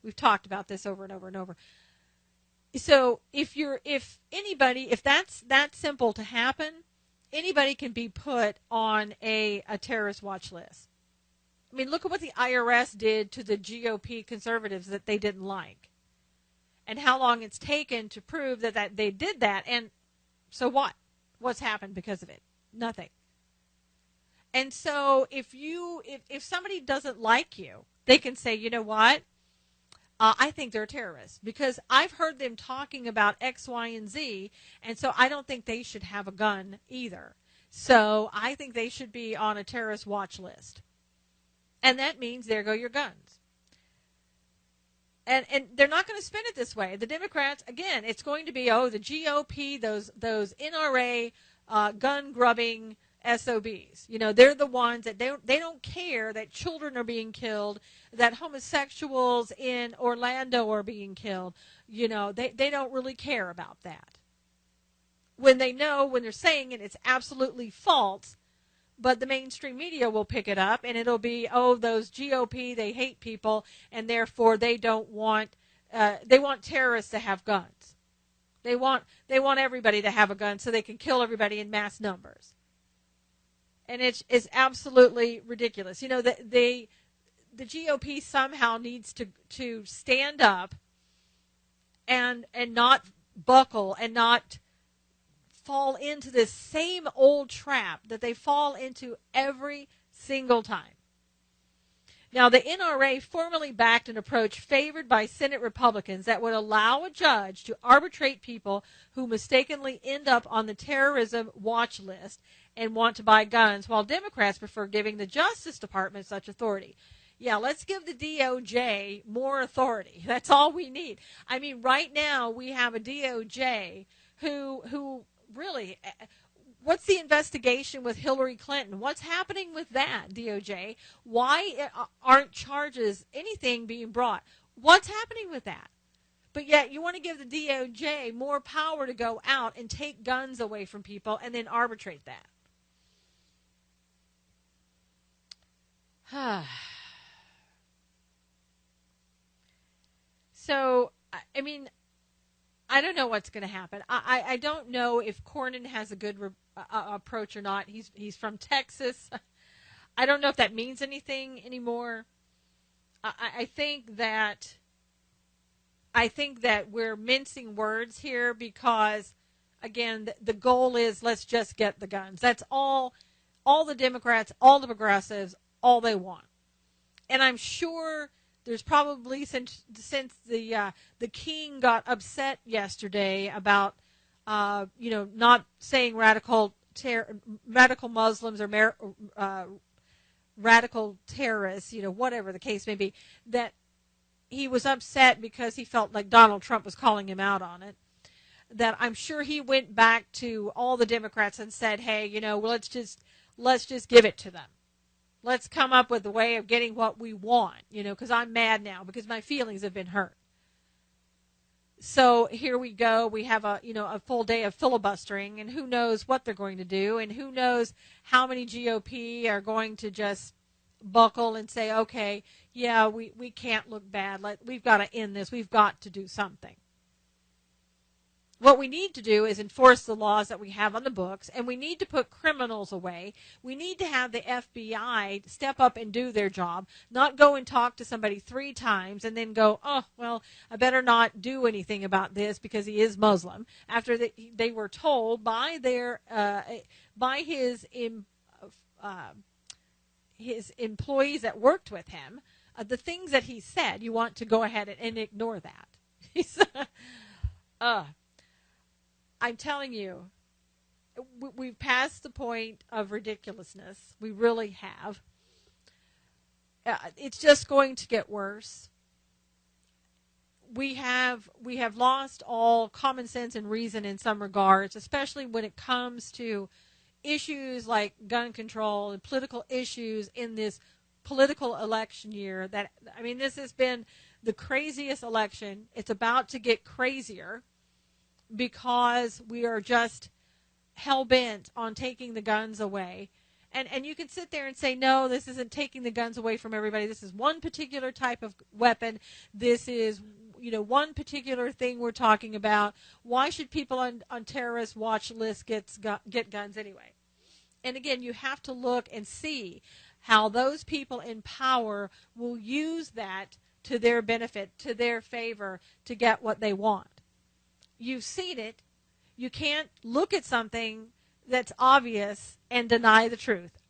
We've talked about this over and over and over. So if that's that simple to happen, anybody can be put on a terrorist watch list. I mean, look at what the IRS did to the GOP conservatives that they didn't like, and how long it's taken to prove that they did that. And so what? What's happened because of it? Nothing. And so if somebody doesn't like you, they can say, you know what? I think they're terrorists because I've heard them talking about X, Y, and Z, and so I don't think they should have a gun either. So I think they should be on a terrorist watch list. And that means there go your guns. And they're not going to spin it this way. The Democrats, again, it's going to be, the GOP, those NRA gun grubbing SOBs. They're the ones that they don't care that children are being killed, that homosexuals in Orlando are being killed. They don't really care about that. When they're saying it, it's absolutely false, but the mainstream media will pick it up and it'll be, those GOP, they hate people and therefore they don't want, they want terrorists to have guns. They want everybody to have a gun so they can kill everybody in mass numbers. And it's absolutely ridiculous. The GOP somehow needs to stand up and not buckle and not fall into this same old trap that they fall into every single time. Now, the NRA formally backed an approach favored by Senate Republicans that would allow a judge to arbitrate people who mistakenly end up on the terrorism watch list and want to buy guns, while Democrats prefer giving the Justice Department such authority. Yeah, let's give the DOJ more authority. That's all we need. I mean, right now we have a DOJ who really... What's the investigation with Hillary Clinton? What's happening with that, DOJ? Why aren't charges, anything being brought? What's happening with that? But yet you want to give the DOJ more power to go out and take guns away from people and then arbitrate that. So, I mean, I don't know what's going to happen. I don't know if Cornyn has a good approach or not. He's from Texas. I don't know if that means anything anymore. I think that we're mincing words here because, again, the goal is let's just get the guns. That's all the Democrats, all the progressives, all they want. And I'm sure there's probably, since the king got upset yesterday about not saying radical Muslims or radical terrorists, whatever the case may be, that he was upset because he felt like Donald Trump was calling him out on it. That I'm sure he went back to all the Democrats and said, hey, let's just give it to them. Let's come up with a way of getting what we want, because I'm mad now because my feelings have been hurt. So here we go. We have a full day of filibustering, and who knows what they're going to do, and who knows how many GOP are going to just buckle and say, okay, yeah, we can't look bad. We've got to end this. We've got to do something. What we need to do is enforce the laws that we have on the books, and we need to put criminals away. We need to have the FBI step up and do their job, not go and talk to somebody 3 times and then go, oh, well, I better not do anything about this because he is Muslim, after they were told by his employees that worked with him, the things that he said. You want to go ahead and ignore that. I'm telling you, we've passed the point of ridiculousness. We really have. It's just going to get worse. We have lost all common sense and reason in some regards, especially when it comes to issues like gun control and political issues in this political election year. This has been the craziest election. It's about to get crazier, because we are just hell-bent on taking the guns away. And you can sit there and say, no, this isn't taking the guns away from everybody. This is one particular type of weapon. This is, one particular thing we're talking about. Why should people on terrorist watch lists get guns anyway? And again, you have to look and see how those people in power will use that to their benefit, to their favor, to get what they want. You've seen it. You can't look at something that's obvious and deny the truth.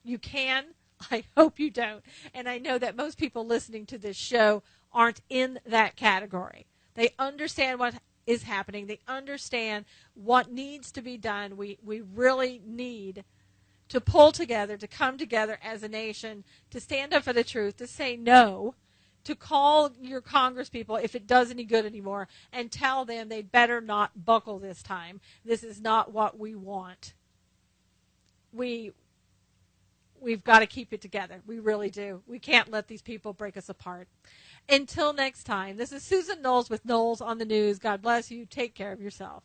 you can. I hope you don't. And I know that most people listening to this show aren't in that category. They understand what is happening. They understand what needs to be done. We really need to pull together, to come together as a nation, to stand up for the truth, to say no, to call your Congress people if it does any good anymore, and tell them they'd better not buckle this time. This is not what we want. We've got to keep it together. We really do. We can't let these people break us apart. Until next time, this is Susan Knowles with Knowles on the News. God bless you. Take care of yourself.